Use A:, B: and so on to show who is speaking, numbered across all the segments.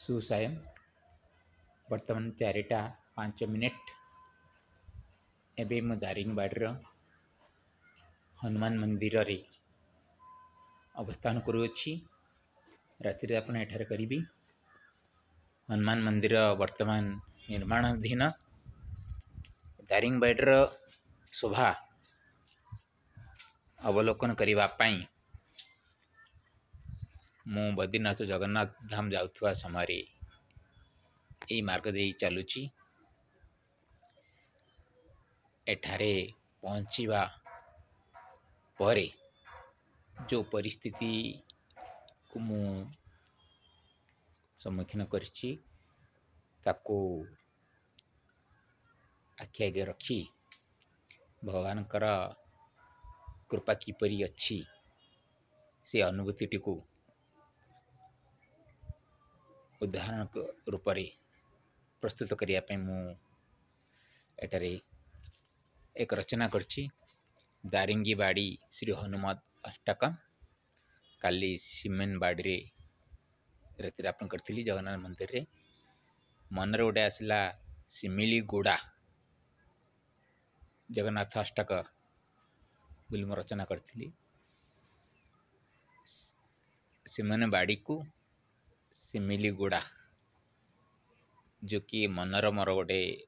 A: सुसायम बर्तमान 4:05 एबे मु दारिंगबाड़ी हनुमान मंदिर रे अवस्थान करुअछि। राति रे आपण एठारे करिबी। हनुमान मंदिर वर्तमान निर्माणाधीन। दारिंगबाड़ीर शोभा अवलोकन करिबा पई मु बद्रीनाथ जगन्नाथ धाम जाउथुआ समय यही मार्ग दे चलुची। एठारे पहुँचीबा परे जो परिस्थिति को मु सम्मुखीन करछि ताको आखि आगे रखी भगवान कृपा किपरि अच्छी से अनुभूति टी को उदाहरण रूप से प्रस्तुत करने मु एटारे एक रचना करछि। दारिंगबाड़ी श्री हनुमत अष्टकम काली सीमेन बाड़ी रे राति आपन करथिली जगन्नाथ मंदिर रे। मन गोटे आसला सिमिली गोड़ा जगन्नाथ अष्टक बोली मो रचना करथिली। सीमेन बाड़ी को सिमिली गोड़ा जो कि मनर मोर गोटे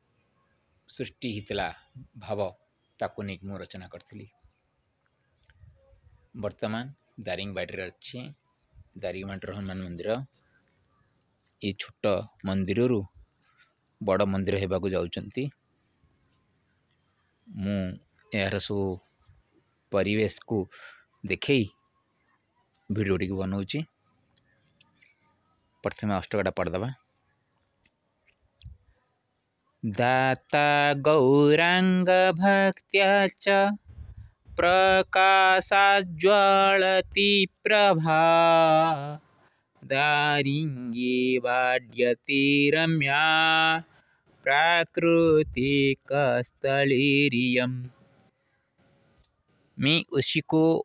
A: सृष्टि हितला भाव ताकू नहीं मु रचना करथिली। वर्तमान दारिंगबाड़ी अच्छे दारिंगबाड़ी हनुमान मंदिर ये छोट मंदिर रु बड़ मंदिर होगा जाउचंती। मु यार सब परिवेश को देखई वीडियो टी बनाऊँगी। प्रथम अष्टकटा पढ़दबा। दाता गौरांग भक्त्या च प्रकाशाज्ज्वलति प्रभा दारिंगी वाड्यति रम्या प्राकृतिकस्थलीरियम्। मैं उसी को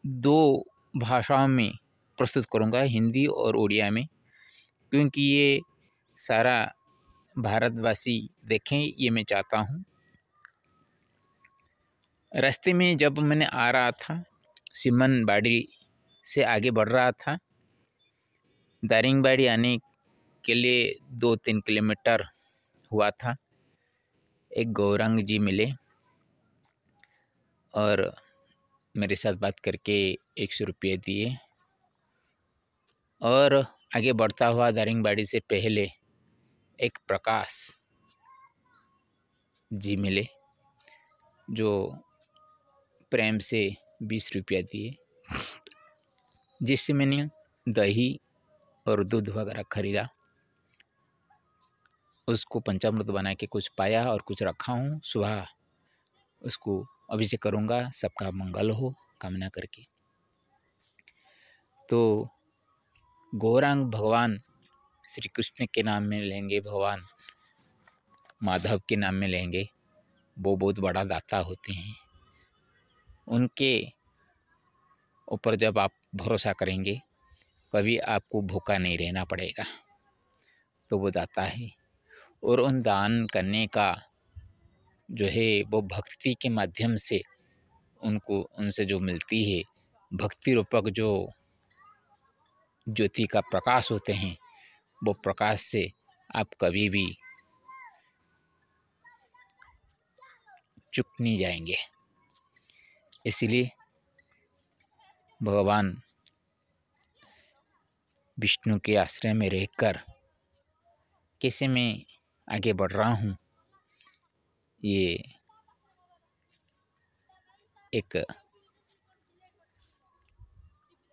A: दो भाषाओं में प्रस्तुत करूँगा, हिंदी और उड़िया में, क्योंकि ये सारा भारतवासी देखें ये मैं चाहता हूँ। रास्ते में जब मैंने आ रहा था, सीमेन बाड़ी से आगे बढ़ रहा था, दारिंगबाड़ी आने के लिए 2-3 किलोमीटर हुआ था। एक गौरांग जी मिले और मेरे साथ बात करके 100 रुपये दिए और आगे बढ़ता हुआ दारिंगबाड़ी से पहले एक प्रकाश जी मिले जो प्रेम से 20 रुपया दिए, जिससे मैंने दही और दूध वगैरह खरीदा। उसको पंचामृत बना के कुछ पाया और कुछ रखा हूँ। सुबह उसको अभिषेक करूँगा, सबका मंगल हो कामना करके। तो गौरांग भगवान श्री कृष्ण के नाम में लेंगे, भगवान माधव के नाम में लेंगे, वो बहुत बड़ा दाता होते हैं। उनके ऊपर जब आप भरोसा करेंगे कभी आपको भूखा नहीं रहना पड़ेगा। तो वो दाता है और उन दान करने का जो है वो भक्ति के माध्यम से उनको उनसे जो मिलती है, भक्ति रूपक जो ज्योति का प्रकाश होते हैं, वो प्रकाश से आप कभी भी चुक नहीं जाएंगे। इसलिए भगवान विष्णु के आश्रय में रहकर कैसे मैं आगे बढ़ रहा हूँ, ये एक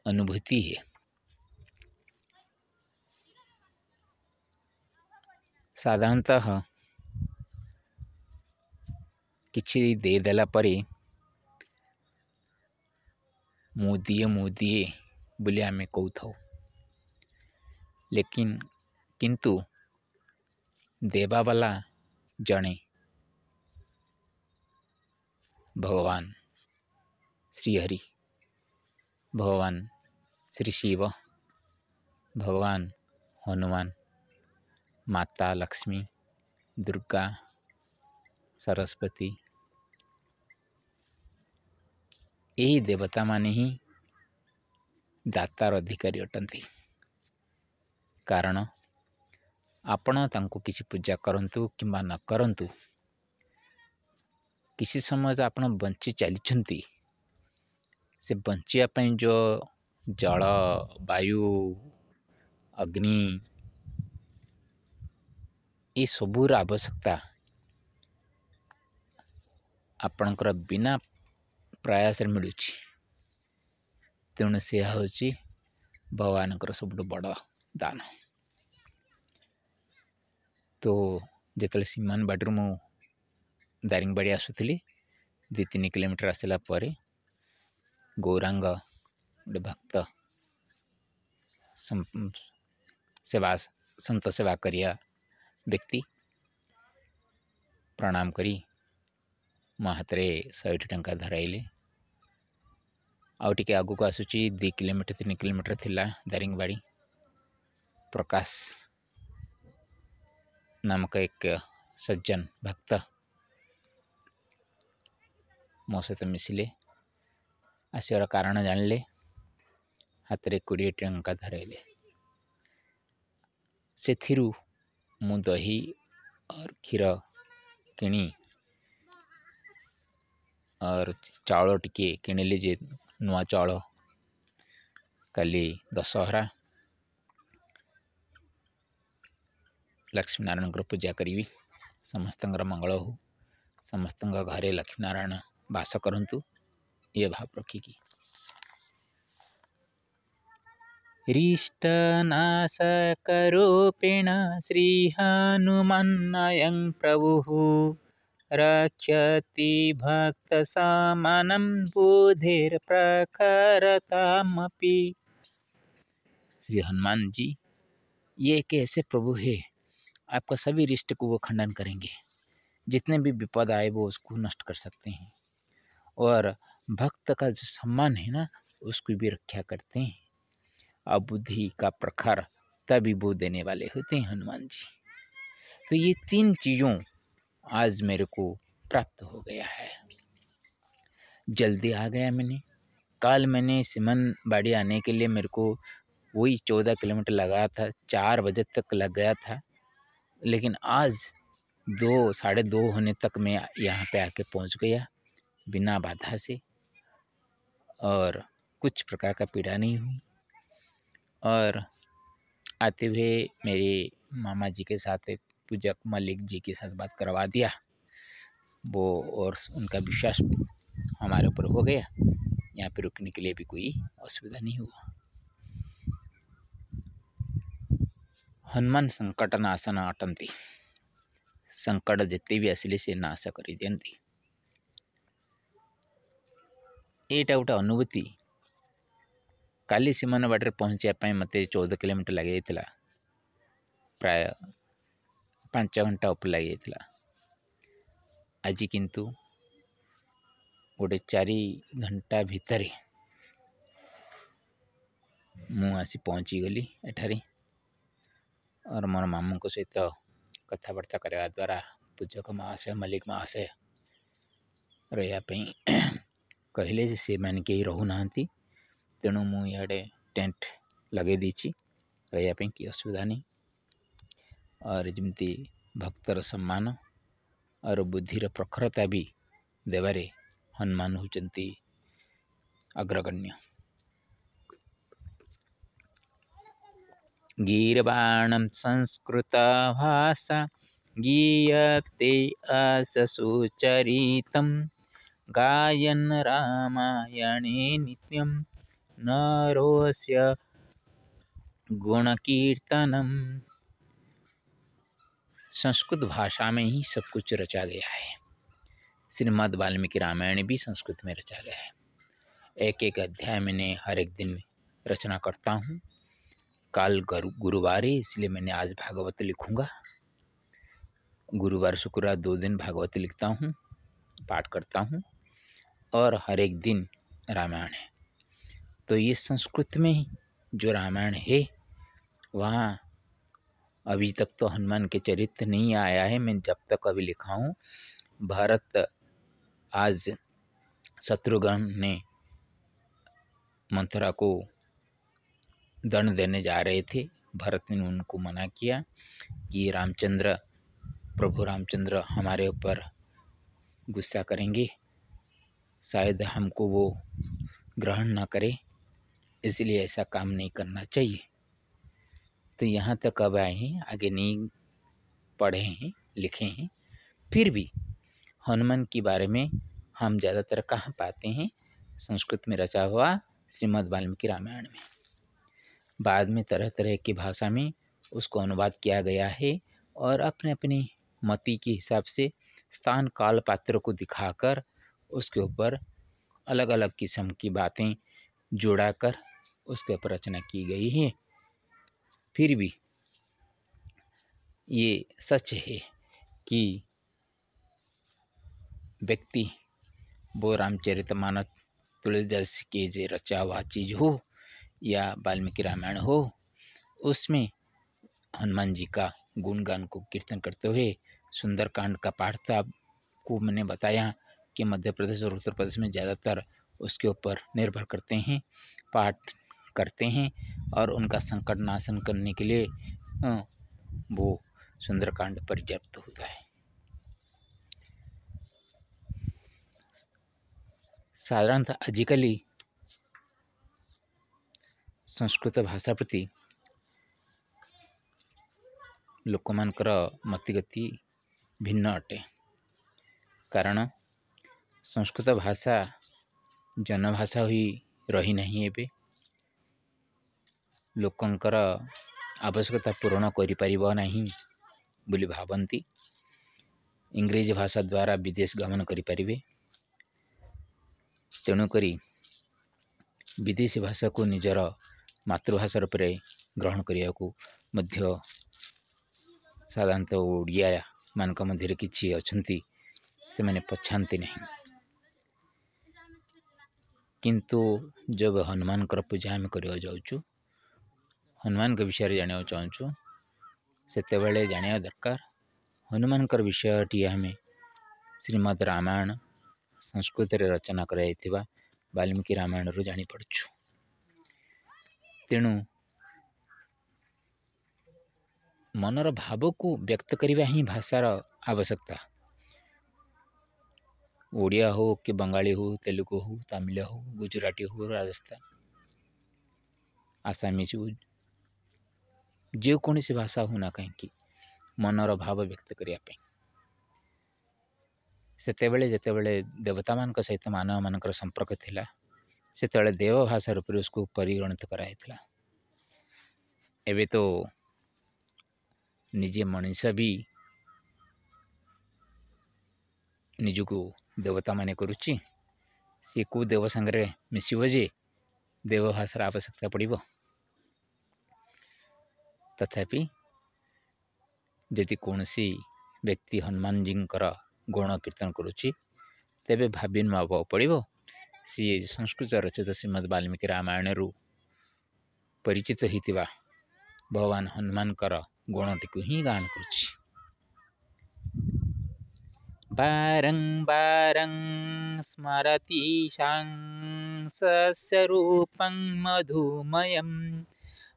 A: अनुभूति है। साधारणतः किछि देदेला परे मोदिए मोदिए बोली आमे कहू, लेकिन किंतु देवा वाला जने भगवान श्री हरि, भगवान श्री शिव, भगवान हनुमान माता लक्ष्मी, दुर्गा, सरस्वती, यही देवता माने ही दातार अधिकारी अटंती। कारण आपण तांको किसी पूजा करंतु किंबा न करंतु, किसी समय आपण बंची चली से बंचिया जो जल, वायु, अग्नि, ये सबूर आवश्यकता आपणकर बिना प्रयास मिलूँ। तेणु से हूँ भगवान सब बड़ दान। तो जिते सीमान बाड़ी मु दारिंगबाड़ी आसुली 2-3 किलोमीटर आसला पर गौरांग गोटे भक्त सेवा संत सेवा करिया व्यक्ति प्रणाम करी मो हाथ में 100 टंका धराइले। आउटे आगू को आसूची 2-3 किलोमीटर थिला दारिंगबाड़ी प्रकाश नामक एक सज्जन भक्त मो सहित मिसिले। आसवर कारण जानले, हाथ में 20 टंका धराइले। से मु दही और क्षीर किणी और चाउल टिके किणिली, जे नुआ चाउल काली दशहरा लक्ष्मीनारायण पूजा करी। समस्त मंगल हो, समस्त घरे लक्ष्मीनारायण वास करंतु, ये भाव रखिकी। रिष्टनाशकरूपेण श्री हनुमन्नयं प्रभुः रक्षति भक्त सामानं बुद्धिर्प्रखरतामपि। श्री हनुमान जी ये एक ऐसे प्रभु है, आपका सभी रिष्ट को वो खंडन करेंगे, जितने भी विपद आए वो उसको नष्ट कर सकते हैं, और भक्त का जो सम्मान है ना उसकी भी रक्षा करते हैं। और बुद्धि का प्रखर तभी वो देने वाले होते हैं हनुमान जी। तो ये 3 चीज़ों आज मेरे को प्राप्त हो गया है। जल्दी आ गया मैंने। कल मैंने सिमन बाड़ी आने के लिए मेरे को वही 14 किलोमीटर लगा था, 4 बजे तक लग गया था, लेकिन आज 2-2:30 होने तक मैं यहाँ पे आके पहुँच गया बिना बाधा से, और कुछ प्रकार का पीड़ा नहीं हुई। और आते हुए मेरे मामा जी के साथ, पूजक मलिक जी के साथ बात करवा दिया वो, और उनका विश्वास हमारे ऊपर हो गया। यहाँ पे रुकने के लिए भी कोई असुविधा नहीं हुआ। हनुमान संकट नाशन अटंती। संकट जिते भी आसिले से नाश कर दियंती। एटा गोटे अनुभूति। काली सीमान बाटे पहुँचापी मत 14 किलोमीटर लगे, प्राय 5 घंटा उपर लगे। आज किंतु गोटे 4 घंटा भितर मु आसी पहुँची गली एठारे, और मोर मामू को सहित कथबार्ता करने द्वारा पूजक महाशय मलिक महाशय रही कहले से मैंने कहीं रोना, तेणु मुझे टेंट लगे दीची रही कि असुविधा नहीं। और जमती भक्तर सम्मान और बुद्धिर प्रखरता भी देवारे हनुमान होचंती अग्रगण्य। गीर्वाणं संस्कृत भाषा गीयते असुचरितं गायन् रामायणे नित्यं नरोस्य गुणकीर्तनम। संस्कृत भाषा में ही सब कुछ रचा गया है। श्रीमद् वाल्मीकि रामायण भी संस्कृत में रचा गया है। एक एक अध्याय मैंने हर एक दिन रचना करता हूँ। कल गुरुवार है, इसलिए मैंने आज भागवत लिखूँगा। गुरुवार शुक्रवार 2 दिन भागवत लिखता हूँ, पाठ करता हूँ, और हर एक दिन रामायण है। तो ये संस्कृत में जो रामायण है वहाँ अभी तक तो हनुमान के चरित्र नहीं आया है। मैं जब तक अभी लिखा हूँ, भरत आज शत्रुघ्न ने मंथरा को दंड देने जा रहे थे। भरत ने उनको मना किया कि प्रभु रामचंद्र हमारे ऊपर गुस्सा करेंगे, शायद हमको वो ग्रहण ना करे, इसलिए ऐसा काम नहीं करना चाहिए। तो यहाँ तक अब आए हैं, आगे नहीं पढ़े हैं, लिखे हैं। फिर भी हनुमान के बारे में हम ज़्यादातर कहाँ पाते हैं? संस्कृत में रचा हुआ श्रीमद् वाल्मीकि रामायण में। बाद में तरह तरह की भाषा में उसको अनुवाद किया गया है और अपने अपनी मति के हिसाब से स्थान काल पात्र को दिखाकर उसके ऊपर अलग अलग किस्म की बातें जोड़ाकर उसके ऊपर रचना की गई है। फिर भी ये सच है कि व्यक्ति वो रामचरितमानस तुलसीदास के जो रचा हुआ चीज़ हो या वाल्मीकि रामायण हो, उसमें हनुमान जी का गुणगान को कीर्तन करते हुए सुंदरकांड का पाठ था। आपको मैंने बताया कि मध्य प्रदेश और उत्तर प्रदेश में ज़्यादातर उसके ऊपर निर्भर करते हैं, पाठ करते हैं और उनका संकट नाशन करने के लिए वो सुंदरकांड पर्याप्त होता है। साधारणतः आजिकली संस्कृत भाषा प्रति लोकमानकर मतिगति भिन्न अटे, कारण संस्कृत भाषा जनभाषा होई रही नहीं। एबे लोकंकर आवश्यकता पूरण करिपारिब नहीं बोली भावती। इंग्रेजी भाषा द्वारा विदेश गमन करिपारिबे, तेणुकरी विदेशी भाषा को निजर मातृभाषा रूप में ग्रहण करने को मध्य साधारणतः ओडिया मानक मध्य किछि अछंती से मैंने पछांती नहीं। किंतु जब हनुमान कर पूजा आम करवा जाऊँ, हनुमान के विषय जाना चाहूँ, सेते बेले जानिया दरकार हनुमान कर विषयटी आम श्रीमद् रामायण संस्कृत रे रचना कराइथिबा वाल्मीकि रामायण रू जानी पड़छु। तेणु मनर भाव को व्यक्त करने ही भाषार आवश्यकता। ओडिया हो कि बंगाली हो, तेलुगु हो, तमिल हो, गुजराती हो, राजस्थान आसामीज हो, जेकोसी भाषा होना कहीं मनर भाव व्यक्त करने सेतेबेले जेतेबेले देवता मान सहित मानव मानकर संपर्क थिला, सेतेबेले देव भाषा रूप में उसको परिगणित कराइथिला। एबे तो निजे मनुष्य भी निजको देवता माने करुच्ची, सी को देव संगे मिसिब जे देव भाषार आवश्यकता पड़िब। तथापि यदि कौनसी व्यक्ति हनुमान जी गुण कीर्तन करुच्ची, तेबे भावी नुआ पड़िब सी संस्कृत रचित श्रीमद् वाल्मीकि रामायण रु परिचित होइतिबा भगवान हनुमान गुणटी को ही गान करुच्ची। बारंबारं स्मरति शांसस्य रूपं मधुमयं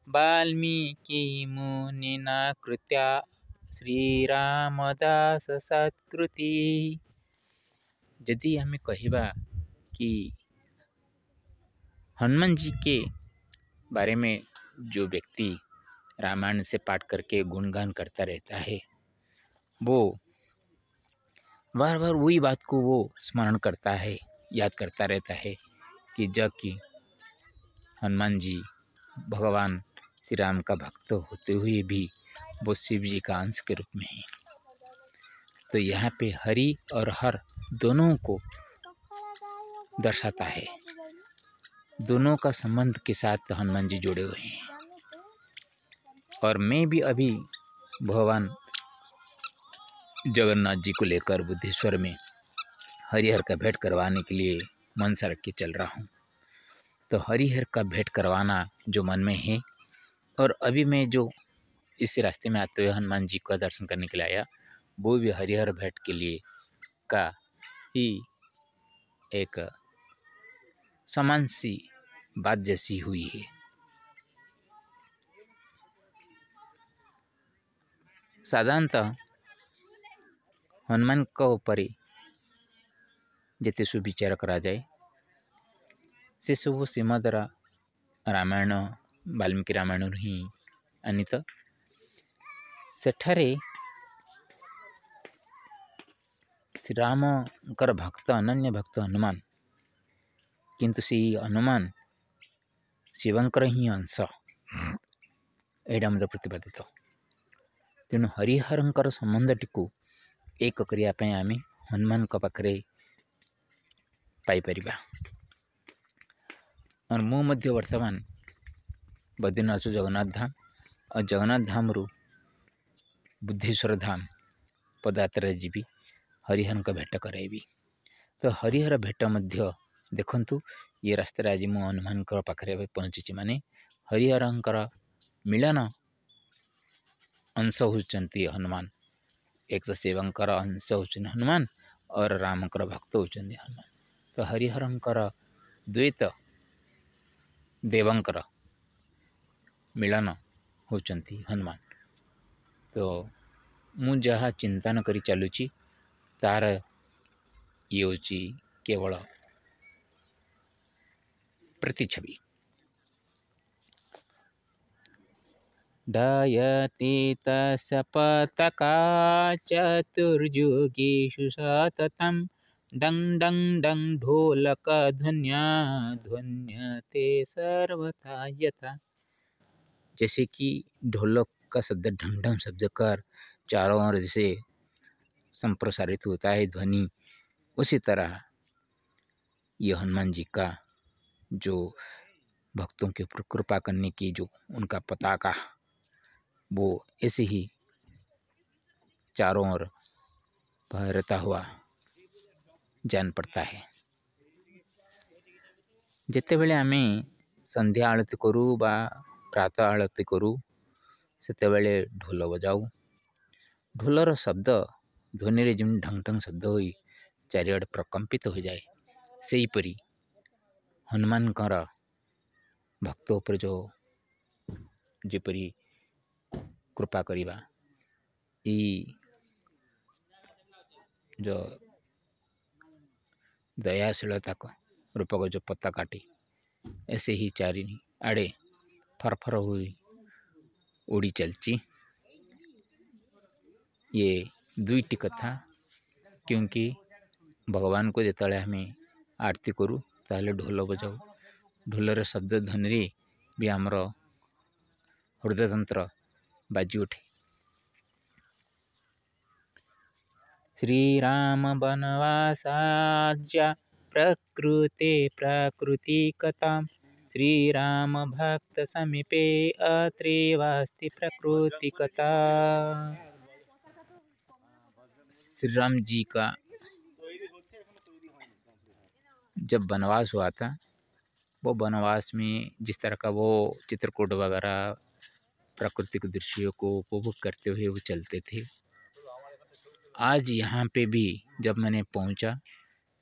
A: वाल्मीकि मुनिना कृत्या श्रीरामदास सत्कृति। यदि हमें कहिबा कि हनुमान जी के बारे में जो व्यक्ति रामायण से पाठ करके गुणगान करता रहता है, वो बार बार वही बात को वो स्मरण करता है, याद करता रहता है कि जब कि हनुमान जी भगवान श्री राम का भक्त होते हुए भी वो शिव जी का अंश के रूप में है। तो यहाँ पे हरि और हर दोनों को दर्शाता है, दोनों का संबंध के साथ हनुमान जी जुड़े हुए हैं। और मैं भी अभी भगवान जगन्नाथ जी को लेकर बुद्धेश्वर में हरिहर का भेंट करवाने के लिए मनसा रख के चल रहा हूँ। तो हरिहर का भेंट करवाना जो मन में है, और अभी मैं जो इस रास्ते में आते हुए हनुमान जी का दर्शन करने के लिए आया, वो भी हरिहर भेंट के लिए का ही एक समान सी बात जैसी हुई है। साधारणतः हनुमान ଉପରେ ଯେତେ ସବୁ ବିଚାର କରାଯାଏ ସେସବୁ ଶ୍ରୀମଦ୍ ରାମାୟଣ ବାଲ୍ମୀକି ରାମାୟଣରୁ ହିଁ ଆନିତ। ସେଠାରେ ଶ୍ରୀରାମଙ୍କର ଭକ୍ତ ଅନନ୍ୟ ଭକ୍ତ ହନୁମାନ, କିନ୍ତୁ ସେଇ ହନୁମାନ ଶିବଙ୍କର ହିଁ ଅଂଶ, ଏଇଟା ମଧ୍ୟ ପ୍ରତିପାଦିତ। ତେଣୁ ହରିହରଙ୍କର ସମ୍ବନ୍ଧଟିକୁ ଏକ କରିବା ପାଇଁ ଆମେ ହନୁମାନଙ୍କ ପାଖରେ ପାଇପାରିବା। ମୁଁ ମଧ୍ୟ ବର୍ତ୍ତମାନ ବଦ୍ରୀନାଥ ଜଗନ୍ନାଥ ଧାମ ଆଉ ଜଗନ୍ନାଥ ଧାମରୁ ବୁଦ୍ଧେଶ୍ୱର ଧାମ ପଦଯାତ୍ରାରେ ଯିବି, ହରିହରଙ୍କ ଭେଟ କରାଇବି। ତ ହରିହର ଭେଟ ମଧ୍ୟ ଦେଖନ୍ତୁ, ଏ ରାସ୍ତାରେ ଆଜି ମୁଁ ହନୁମାନଙ୍କର ପାଖରେ ଏବେ ପହଞ୍ଚିଛି, ମାନେ ହରିହରଙ୍କର ମିଳନ ଅଂଶ ହେଉଛନ୍ତି ହନୁମାନ। ଏକ ତ ଶିବଙ୍କର ଅଂଶ ହେଉଛନ୍ତି ହନୁମାନ और ରାମଙ୍କର ଭକ୍ତ ହେଉଛନ୍ତି ହନୁମାନ। ତ ହରିହରଙ୍କର ଦ୍ୱୈତ ଦେବଙ୍କର ମିଳନ ହେଉଛନ୍ତି ହନୁମାନ। ତ ମୁଁ ଯାହା ଚିନ୍ତନ କରି ଚାଲୁଛି ତାର ଇଏ ହେଉଛି କେବଳ प्रतिछवि। डायते तस्य पताका चतुर्युगेषु सततं, डं डं डं ढोलकध्वन्या ध्वन्यते सर्वथा यथा। जैसे कि ढोलक का शब्द ढंग ढंग शब्द कर चारों ओर जैसे संप्रसारित होता है ध्वनि, उसी तरह ये हनुमान जी का जो भक्तों के ऊपर कृपा करने की जो उनका पताका, वो ऐसे ही चारों ओर फहरता हुआ जान पड़ता है। ଯେତେବେଳେ ଆମେ ସନ୍ଧ୍ୟା ଆଳତି କରୁ ବା ପ୍ରାତଃ ଆଳତି କରୁ ସେତେବେଳେ ଢୋଲ ବଜାଉ। ଢୋଲର ଶବ୍ଦ ଧ୍ୱନିରେ ଯେମିତି ଢଙ୍ଗ ଢଙ୍ଗ ଶବ୍ଦ ହୋଇ ଚାରିଆଡ଼େ ପ୍ରକମ୍ପିତ ହୋଇଯାଏ, ସେହିପରି ହନୁମାନଙ୍କର ଭକ୍ତ ଉପରେ ଯେପରି कृपा करिबा जो दयाशीलता को रूपक जो पताकाटी ऐसे ही चारि आड़े फरफर हुई उड़ी चलची। ये दुईटी कथा, क्योंकि भगवान को जिते हमें आरती करूँ ताले ढोल बजाऊ, ढोलर शब्द ध्वनि भी आमर हृदयतंत्र बाजी उठे। श्रीराम वनवासाज्या प्रकृते प्राकृतिकतां, श्रीराम भक्त समीपे अत्रेवास्ति प्रकृतिकता। श्री राम जी का जब वनवास हुआ था, वो वनवास में जिस तरह का वो चित्रकूट वगैरह प्राकृतिक दृश्यों को उपभोग करते हुए वो चलते थे, आज यहाँ पे भी जब मैंने पहुँचा,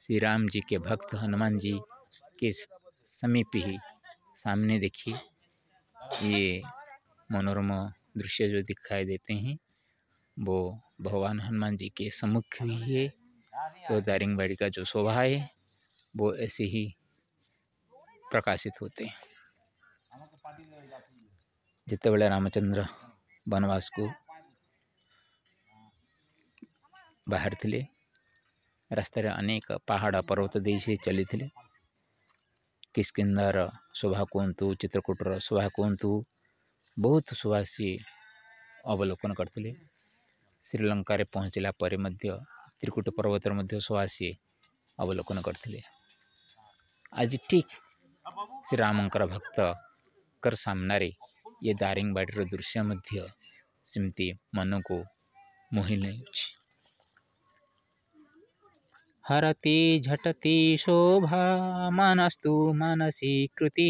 A: श्री राम जी के भक्त हनुमान जी के समीप ही सामने देखिए ये मनोरम दृश्य जो दिखाई देते हैं, वो भगवान हनुमान जी के सम्मुख ही है। तो दारिंगबाड़ी का जो शोभा है वो ऐसे ही प्रकाशित होते हैं। जितेबले रामचंद्र वनवास को बाहर थिले, रास्तार अनेक पहाड़ पर्वत दे से चली थे। किष्किंधार शोभा कहतु, चित्रकूटर शोभा कहतु, बहुत शोभा सी अवलोकन करते। श्रीलंका पहुँचला पर त्रिकुट पर्वतर मध्य शोभा सी अवलोकन करते। आज ठीक श्री रामंकर भक्त कर सामने ये दारिंगबाड़ी दृश्य मध्य सेमती मन को मोहि नेउछि। हरति झटति शोभा मनस्तु मनसि कृति,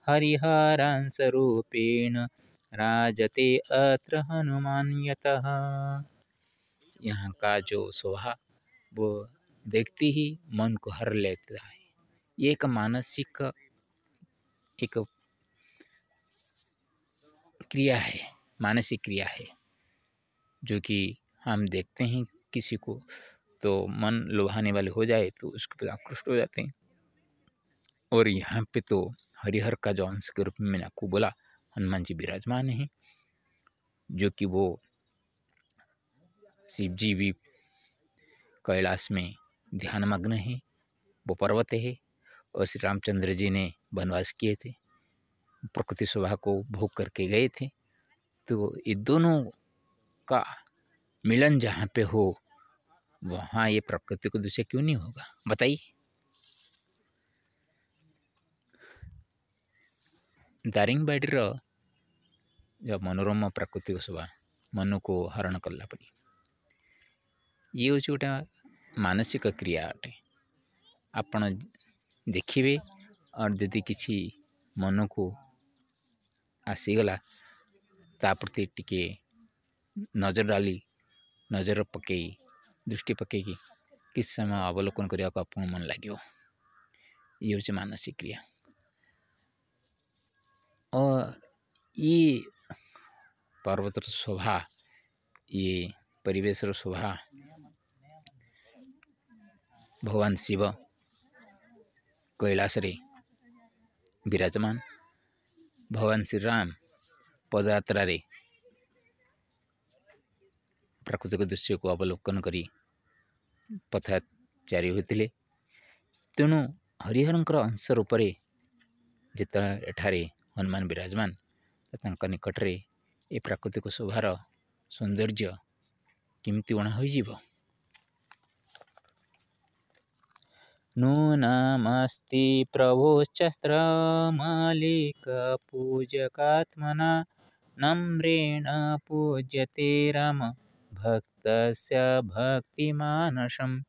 A: हरिहरांश रूपेण राजते अत्र हनुमान यतः। यहाँ का जो शोभा वो देखते ही मन को हर लेता है। ये एक मानसिक एक क्रिया है, मानसिक क्रिया है, जो कि हम देखते हैं किसी को तो मन लुभाने वाले हो जाए तो उसके प्रति आकृष्ट हो जाते हैं। और यहाँ पे तो हरिहर का जो अंश के रूप में मैंने आपको बोला, हनुमान जी विराजमान हैं, जो कि वो शिव जी भी कैलाश में ध्यानमग्न है, वो पर्वत है, और श्री रामचंद्र जी ने वनवास किए थे, प्रकृति शोभा को भोग करके गए थे। तो ये दोनों का मिलन जहाँ पे हो वहाँ ये प्रकृति को दूषित क्यों नहीं होगा, बताइए। दारिंगबाड़ीर जो मनोरम प्राकृतिक शोभा मन को हरण कला पड़ी, ये हूँ गोटे मानसिक क्रिया अटे। आपण देखिए और यदि किसी मन को आसीगला ता प्रति टिके नजर डाली, नजर पकई, दृष्टि पकई किस समय अवलोकन करने को आपको मन लगे, ये हूँ मानसिक क्रिया। और ये पर्वत शोभा, ये परिवेश शोभा भगवान शिव कैलाश रे विराजमान, भगवान श्री राम पदयात्रा रे प्राकृतिक दृश्य को अवलोकन करी पथचारी होते। तेणु हरिहरंकर अंश रूप से जिते एठारे हनुमान विराजमान तांका निकट रे ये प्राकृतिक शोभार सौंदर्य किमती उणा हो। नूनमस्ति प्रभोश्चत्र मालिक पूजकात्मना नम्रेण पूज्यते राम भक्तस्य भक्तिमानसम्।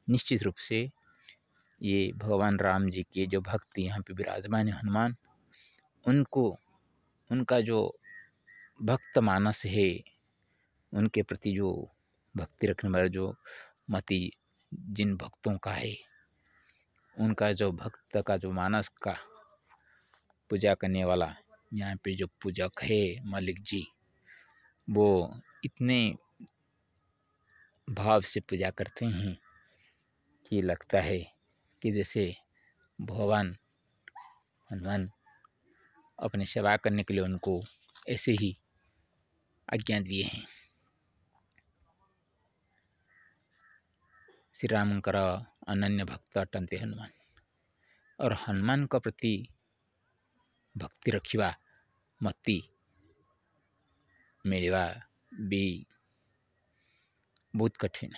A: निश्चित रूप से ये भगवान राम जी के जो भक्ति यहाँ पे विराजमान है हनुमान, उनको उनका जो भक्त मानस है, उनके प्रति जो भक्ति रखने वाला जो मति जिन भक्तों का है, उनका जो भक्त का जो मानस का पूजा करने वाला यहाँ पे जो पूजक है मलिक जी, वो इतने भाव से पूजा करते हैं कि लगता है कि जैसे भगवान हनुमान अपने सेवा करने के लिए उनको ऐसे ही आज्ञा दिए हैं। श्री रामकर अनन्य भक्त अटंते हनुमान, और हनुमान का प्रति भक्ति रखिबा मति मिलवा भी बहुत कठिन,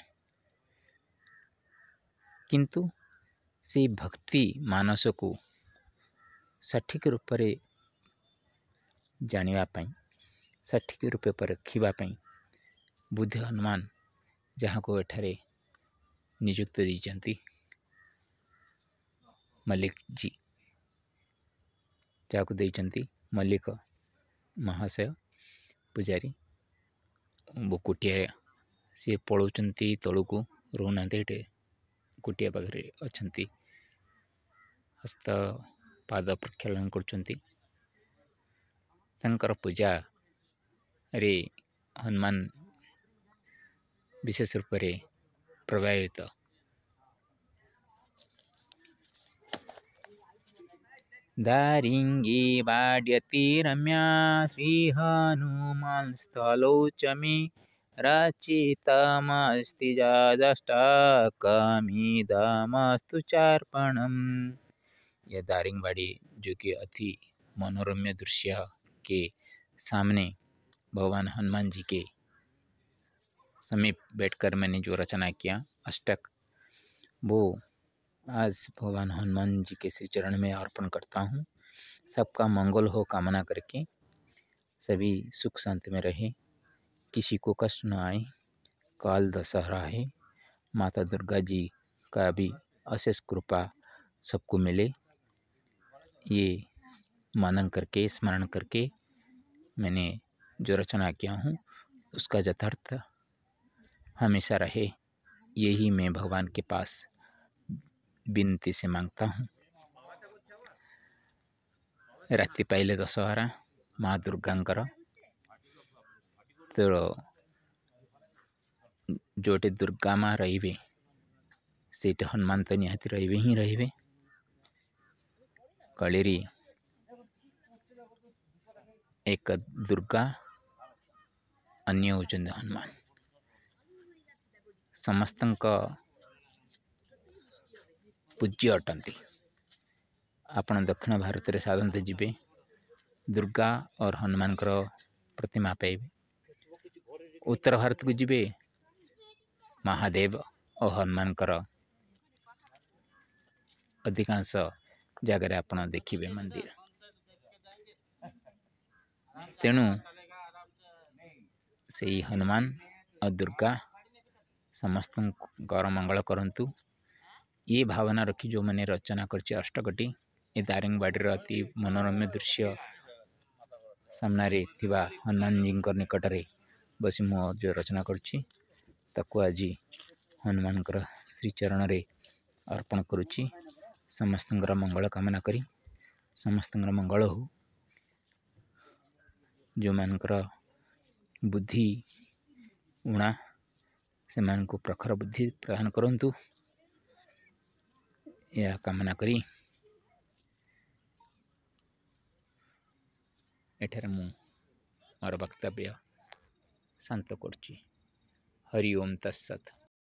A: किंतु से भक्ति मानस को सठिक रूप से जानिबा पई, सठिक रूप पर रखिबा पई बुद्ध हनुमान जहाँ को एठारे नियुक्त दीचंती मल्लिक जी, जहाँ को देचंती मल्लिक महाशय पुजारी, वो कुटिया सी पलाउंट तलू को रोना कुटिया पाखे अच्छा हस्त पाद प्रक्षालन कर पूजा रे हनुमान विशेष रूप से प्रभावित। दारिंगी बाड्यति रम्या श्री हनुमान स्थलो च मे रचितमस्ति जादष्टाकमिदमस्तु चार्पणम्। यह दारिंगबाड़ी जो कि अति मनोरम्य दृश्य के सामने भगवान हनुमान जी के समीप बैठकर मैंने जो रचना किया अष्टक, वो आज भगवान हनुमान जी के श्री चरण में अर्पण करता हूँ। सबका मंगल हो कामना करके सभी सुख शांति में रहे, किसी को कष्ट न आए। काल दशहरा है, माता दुर्गा जी का भी अशेष कृपा सबको मिले। ये मनन करके स्मरण करके मैंने जो रचना किया हूँ उसका यथार्थ हमेशा रहे, यही मैं भगवान के पास विनती से मांगता हूँ। राति पाइले दशहरा माँ दुर्गांकर तो जोटे दुर्गा माँ रहिबे सेठ हनुमान तो निहाती रहिबे ही रहिबे। कलिरी एक दुर्गा अन्य होचंदी हनुमान। समस्तंक पूज्य अटंती। आपण दक्षिण भारत में साधारणतः जीवे दुर्गा और हनुमान प्रतिमा पाइबे। उत्तर भारत को जीवे महादेव और हनुमान अधिकांश जगह आपण देखिए मंदिर। तेणु से हनुमान और दुर्गा समस्त मंगल करंतु। ये भावना रखी जो मैंने रचना करछि अष्टकटी ये दारिंगबाड़ी अति मनोरम्य दृश्य सामने थिबा हनुमान जी निकट में बसी मो जो रचना करछि ताकू आज हनुमान श्रीचरण रे अर्पण करुछि। समस्त मंगल कामना करी समस्त मंगल हो। जो मानकर बुद्धि उणा से मान को प्रखर बुद्धि प्रदान करंतु यह कामना करी एठार मु मोर वक्तव्य शांत करछि। हरि ओम तत्सत।